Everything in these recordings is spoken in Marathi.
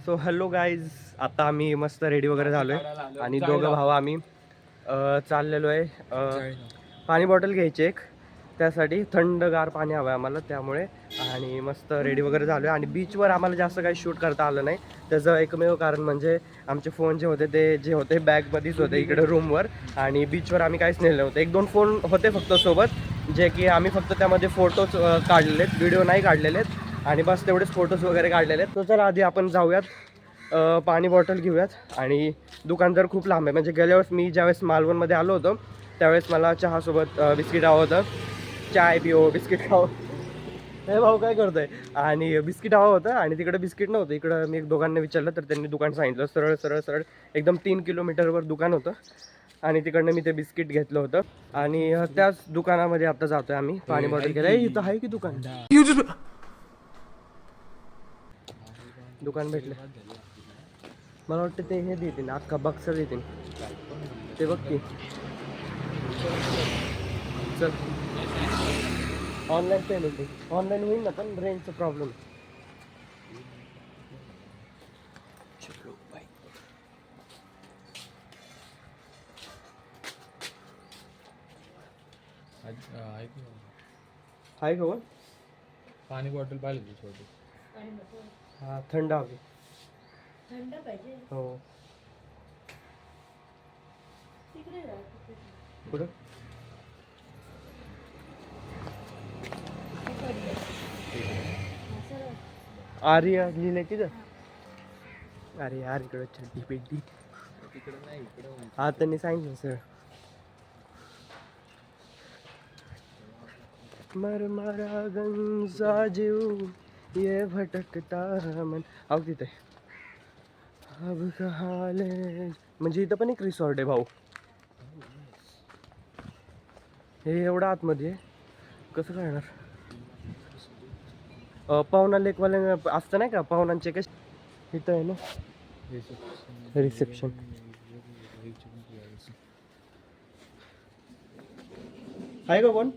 सो हॅलो गाईज, आता आम्ही मस्त रेडी वगैरे झालो आहे आणि दोघं भाऊ आम्ही चाललेलो आहे पाणी बॉटल घ्यायची एक, त्यासाठी थंडगार पाणी हवं आहे आम्हाला, त्यामुळे आणि मस्त रेडी वगैरे झालो आहे. आणि बीचवर आम्हाला जास्त काही शूट करता आलं नाही, त्याचं एकमेव कारण म्हणजे आमचे फोन जे होते ते जे होते बॅगमध्येच होते इकडे रूमवर, आणि बीचवर आम्ही काहीच नेलं नव्हतं. 1-2 फोन होते फक्त सोबत, जे की आम्ही फक्त त्यामध्ये फोटोज काढलेले आहेत, व्हिडिओ नाही काढलेले आहेत, आणि बस तेवढेच फोटोज वगैरे काढलेले आहेत. तो चला आधी आपण जाऊयात, पाणी बॉटल घेऊयात. आणि दुकान तर खूप लांब आहे, म्हणजे गेल्यावेळेस मी ज्यावेळेस मालवणमध्ये आलो होतो त्यावेळेस मला चहासोबत बिस्किट हवं होतं, चाय पिओ बिस्किट खावं, हे भाऊ काय करतोय, आणि बिस्किट हवं होतं आणि तिकडे बिस्किट नव्हतं. इकडं मी एक दोघांना विचारलं तर त्यांनी दुकान सांगितलं, सरळ सरळ सरळ एकदम 3 किलोमीटरवर दुकान होतं, आणि तिकडनं मी ते बिस्किट घेतलं होतं. आणि त्याच दुकानामध्ये आता जातोय आम्ही पाणी बॉटल घ्यायला. इथं आहे की दुकान, दुकान भेटले मला वाटतं ते हे देतील, अख्खा बक्सर देतील ते, बघ की. चल ऑनलाईन पेमेंट आहे, ऑनलाईन होईल ना, पण रेंजचा प्रॉब्लेम. आहे का पाणी बॉटल पाहिजे छोटी. हां, थंड हवी. थंड पाहिजे. हो. तिकडे जा. कुठं? आर्या लिहिलंय तिथं. अरे यार, इकडं चड्डी पेड्डी तिकडे नाही, इकडे हा त्यांनी सांगितलं सर. मर मारा गंजा जीव ये भटकता मन, अहो तिथे अब कहाले, म्हणजे इथं पण एक रिसॉर्ट आहे भाऊ. हे एवढं आतमध्ये आहे, कसं करणार? पाहुणा लेकवाले असतं नाही का, पाहुणांचे कसे इथं आहे ना रिसेप्शन. आहे का कोण?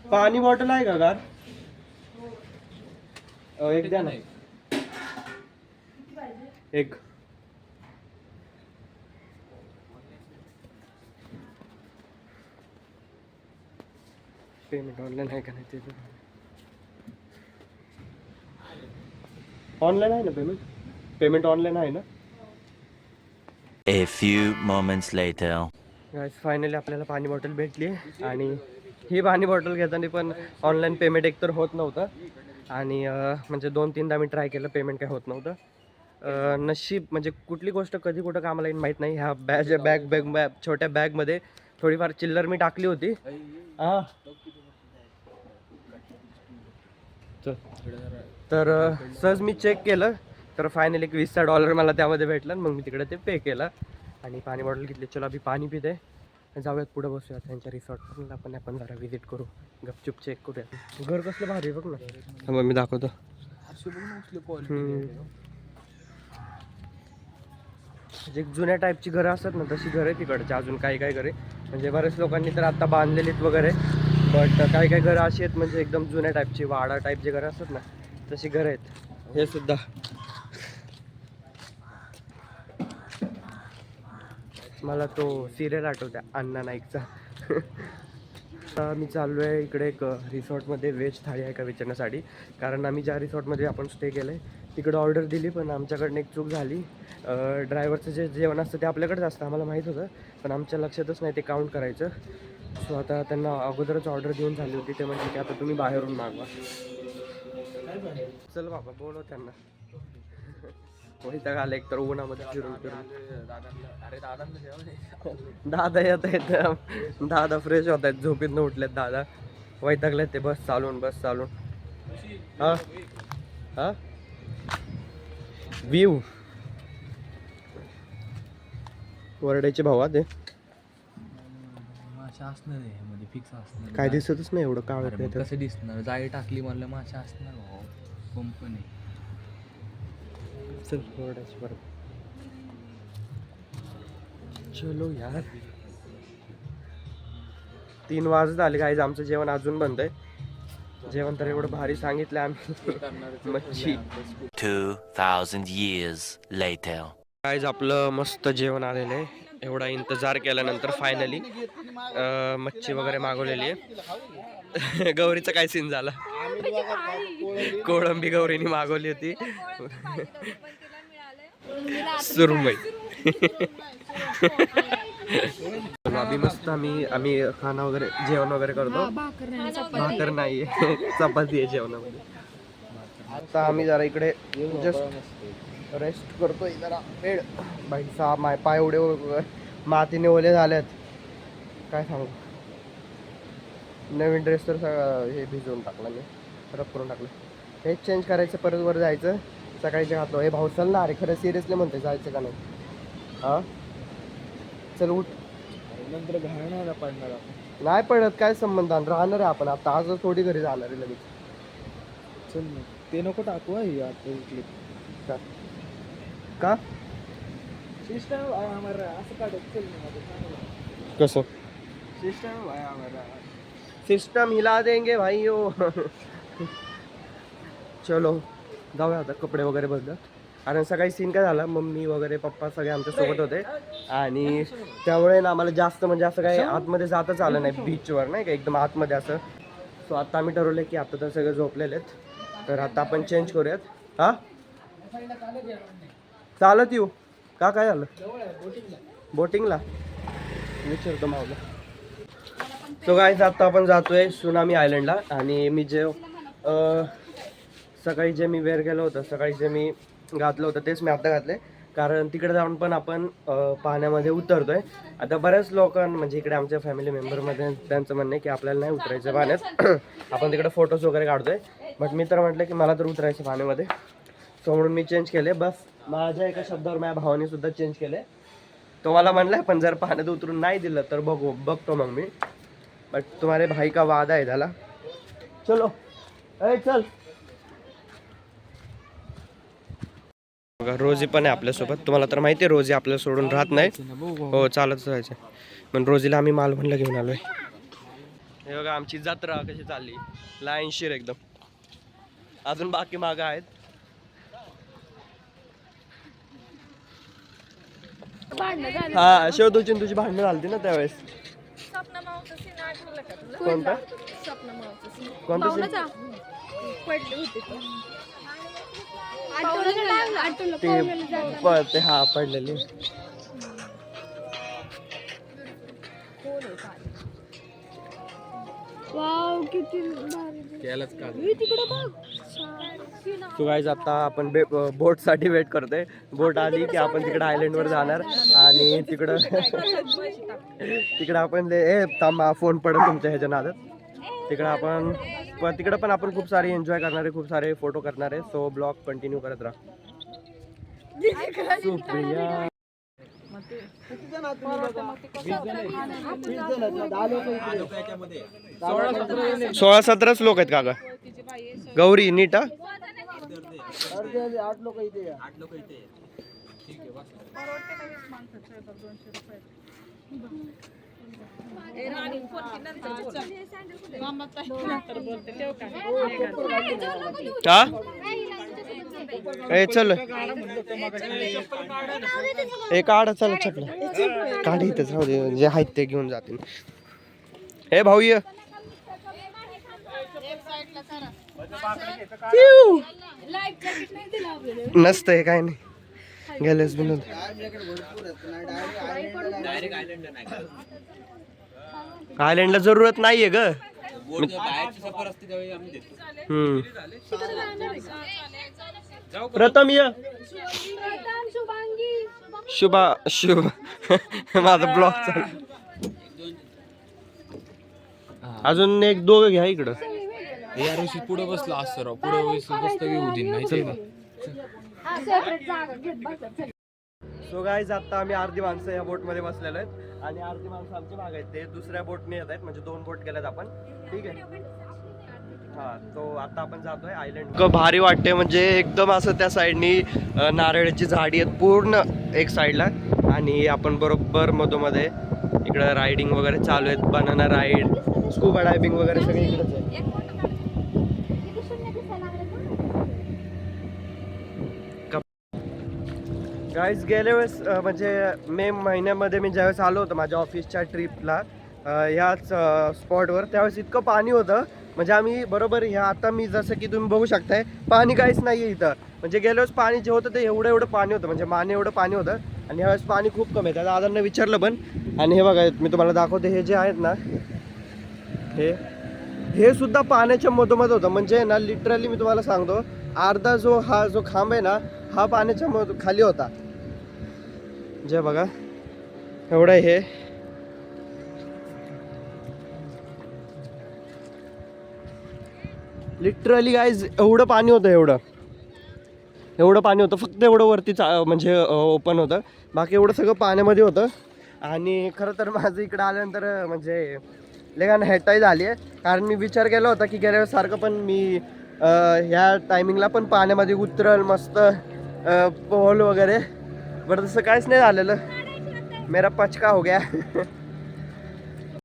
पाणी बॉटल आहे का गार? एक द्या ना, एक. पेमेंट ऑनलाईन आहे का नाही ते, ऑनलाईन आहे ना पेमेंट? पेमेंट ऑनलाईन आहे ना? A few moments later. Guys, finally आपल्याला पाणी बॉटल भेटली, आणि ही पाणी बॉटल घेताना पण ऑनलाईन पेमेंट एकतर होत नव्हतं, आणि म्हणजे 2-3दा मी ट्राय केलं, पेमेंट काय होत नव्हतं. नशीब म्हणजे कुठली गोष्ट कधी कुठं कामाला येईल माहीत नाही. ह्या बॅग छोट्या बॅगमध्ये थोडीफार चिल्लर मी टाकली होती. हां, तर सहज मी चेक केलं तर फायनली एक $20 मला त्यामध्ये भेटलं, मग मी तिकडे ते पे केलं आणि पाणी बॉटल घेतली. चला अभि पाणी पिते, जाऊयात पुढे बसूयात त्यांच्या रिसॉर्टला, आपण जरा विजिट करू, गपचूप चेक करूयात. घर कसलं भारी बघ ना, मग मी दाखवतो. जे जुन्या टाईपची घरं असतात ना, तशी घरं आहे तिकडची. अजून काही काही घरे म्हणजे बऱ्याच लोकांनी तर आता बांधलेलीत वगैरे, बट काही काही घरं अशी आहेत म्हणजे एकदम जुन्या टाईपची, वाडा टाईप जे घरं असतात ना, तशी घरं आहेत. हे सुद्धा मला तो सिरियल आठवत्या, अण्णा नाईकचा. मी चाललो आहे इकडे एक रिसॉर्टमध्ये व्हेज थाळी आहे का विचारण्यासाठी, कारण आम्ही ज्या रिसॉर्टमध्ये आपण स्टे केलं आहे तिकडं ऑर्डर दिली, पण आमच्याकडनं एक चूक झाली. ड्रायव्हरचं जे जेवण असतं ते आपल्याकडेच असतं, आम्हाला माहीत होतं, पण आमच्या लक्षातच नाही ते काउंट करायचं. सो आता त्यांना अगोदरच ऑर्डर देऊन झाली होती, ते म्हणजे की आता तुम्ही बाहेरून मागवा. चल बाबा, बोलव त्यांना. वैताग आला एक तर उन्हामध्ये फिरून फिरून. दादा येत आहेत, दादा फ्रेश होत आहेत, झोपेतनं उठलेत दादा, वैतागलेत ते, बस चालून हा हा व्ह्यू वरड्याचे भावा ते माशा असणार आहे मध्ये, फिक्स असणार. काय दिसतच नाही एवढं काळ. कसं दिसणार, जाळी टाकली म्हणलं माशा असणार भाऊ, पंप नाही. चल वरड्याचे परत, चलो यार. 3 वाजत आले गाईज, आमचं जेवण अजून बनतंय. जेवण तर एवढं भारी सांगितलं आम्ही. मच्छी. 2,000 years later. काहीच आपलं मस्त जेवण आलेलं आहे. एवढा इंतजार केल्यानंतर फायनली मच्छी वगैरे मागवलेली आहे. गौरीचा काय सीन झाला, कोळंबी गौरीने मागवली होती. सुरमई. अभि मस्त आम्ही खाना वगैरे जेवण वगैरे करतो. भाकर नाही चपाती आहे जेवणामध्ये. आता आम्ही जरा इकडे जस्ट रेस्ट करतोय जरा वेळ. बाईचा पाय एवढे मातीने ओले झालेत काय सांगू. नवीन ड्रेस तर हे भिजवून टाकला मी, रफ करून टाकलं. हेच चेंज करायचं, परत वर जायचं. सकाळीचे खातो. हे भाऊ चल ना, अरे खरं सिरियसली म्हणते जायचं का नाही. हां चल उठ. नंतर घालणार पडणार. नाही पडत, काय संबंध. राहणार आहे आपण आता, आज थोडी घरी जाणार आहे लगेच. चल मग ते नको टाकू आता क्लिप का सिस्टम आम्हाला असं काढत. चल कसं सिस्टम आम्हाला सिस्टम हिला देंगे भाईयो. चलो जाऊया आता, कपडे वगैरे बदला. कारण सकाळी सीन काय झाला, मम्मी वगैरे पप्पा सगळे आमच्या सोबत होते आणि त्यामुळे ना आम्हाला जास्त म्हणजे असं काही आतमध्ये जातच आलं नाही बीचवर, नाही का एकदम आतमध्ये असं. सो आता आम्ही ठरवलं की आता तर सगळे झोपलेले आहेत, तर आता आपण चेंज करूयात. हां चालत येऊ का, काय झालं बोटिंगला विचारतो मावला. सो गाईज आता आपण जातोय सुनामी आयलंडला. आणि मी जे सकाळी जे मी वेअर केलं होतं, सकाळी जे मी घातलं होतं तेच मी आता घातले. कारण तिकडे जाऊन पण आपण पाण्यामध्ये उतरतोय. आता बऱ्याच लोकांना म्हणजे इकडे आमच्या फॅमिली मेंबरमध्ये त्यांचं म्हणणं आहे की आपल्याला नाही उतरायचं पाण्यात. आपण तिकडे फोटोज वगैरे काढतोय. बट मी तर म्हटलं की मला तर उतरायचं पाण्यामध्ये. सो म्हणून मी चेंज केले. बस माझ्या एका शब्दावर माझ्या भावाने सुद्धा चेंज केले. तो मला म्हणलाय पण जर पाण्यात उतरून नाही दिलं तर बघतो मग मी. बट तुम्हारे भाई का वादा आहे त्याला. चलो ए चल. बघा रोजी पण आहे आपल्यासोबत. तुम्हाला तर माहिती आहे रोजी आपल्याला सोडून राहत नाही. हो चालत जायचं. पण रोजीला आम्ही मालवणला घेऊन आलोय. हे बघा आमची जत्रा कशी चालली, लाईनशीर एकदम. अजून बाकी मागं आहेत. हा शेवटची तुझी भांडणं झाली ना त्यावेळेस. कोणता कोणता ते हा पडलेली. तू काय आता आपण बोट साठी वेट करतोय. बोट आली की आपण तिकडे आयलंड वर जाणार आणि तिकडं आपण थांबा फोन पडत तुमच्या ह्याच्या नादात. तिकडं पण आपण खूप सारे एन्जॉय करणार आहे, खूप सारे फोटो करणार आहे. सो ब्लॉग कंटिन्यू करत राहा. सुप्रिया 16-17 लोक आहेत काका. गौरी नीट. 8 लोक इथे. चल काढ चल चपला काढ इथेच राहू दे. जे आहेत ते घेऊन जातील. हे भाऊ ये. नसतंय काय नाही. गेलेच बिनून आयलंडला जरूरत नाहीये ग. प्रथम ये. शुभ माझा ब्लॉग चालू. अजून 1-2 घ्या इकडं. यार पुढे बसला असं पुढे बसता येऊ दे नाही. सो गाईज आता आम्ही अर्धी माणसं या बोट मध्ये बसलेलो आहेत आणि अर्धी माणसं आमची मागे आहेत. ते दुसऱ्या बोटने येत आहेत, म्हणजे 2 बोट केल्यात आपण. ठीक आहे. हा तो आता आपण जातोय आयलंड. भारी वाटते म्हणजे एकदम असं त्या साईडनी नारळाची झाडी आहेत पूर्ण एक साईडला आणि आपण बरोबर मधोमध्ये इकडं रायडिंग वगैरे चालू आहेत. बनाना राईड, स्कूबा डायव्हिंग वगैरे सगळे इकडेच आहे. गाईज गेल्या वेळेस म्हणजे मे महिन्यामध्ये मी ज्यावेळेस आलो होतो माझ्या ऑफिसच्या ट्रिपला ह्याच स्पॉटवर, त्यावेळेस इतकं पाणी होतं म्हणजे आम्ही बरोबर ह्या आता मी जसं की तुम्ही बघू शकताय पाणी काहीच नाही आहे इथं. म्हणजे गेल्या वेळेस पाणी जे होतं ते एवढं पाणी होतं म्हणजे माने एवढं पाणी होतं आणि ह्यावेळेस पाणी खूप कमी आहे. त्या दादांना विचारलं पण. आणि हे बघा मी तुम्हाला दाखवते, हे जे आहेत ना हे सुद्धा पाण्याच्या मधोमध होतं. म्हणजे ना लिटरली मी तुम्हाला सांगतो अर्धा जो खांब आहे ना हा पाण्याच्या खाली होता. जे बघा एवढं हे लिटरली गाईज एवढं पाणी होतं, एवढं पाणी होतं. फक्त एवढं वरती म्हणजे ओपन होतं, बाकी एवढं सगळं पाण्यामध्ये होतं. आणि खरं तर माझं इकडं आल्यानंतर म्हणजे लेगान हेटाई झाली आहे. कारण मी विचार केला होता की गेल्या सारखं पण मी ह्या टायमिंगला पण पाण्यामध्ये उतरल मस्त पोहल वगैरे, बरं तसं काहीच नाही झालेलं. मेरा पचका हो गया.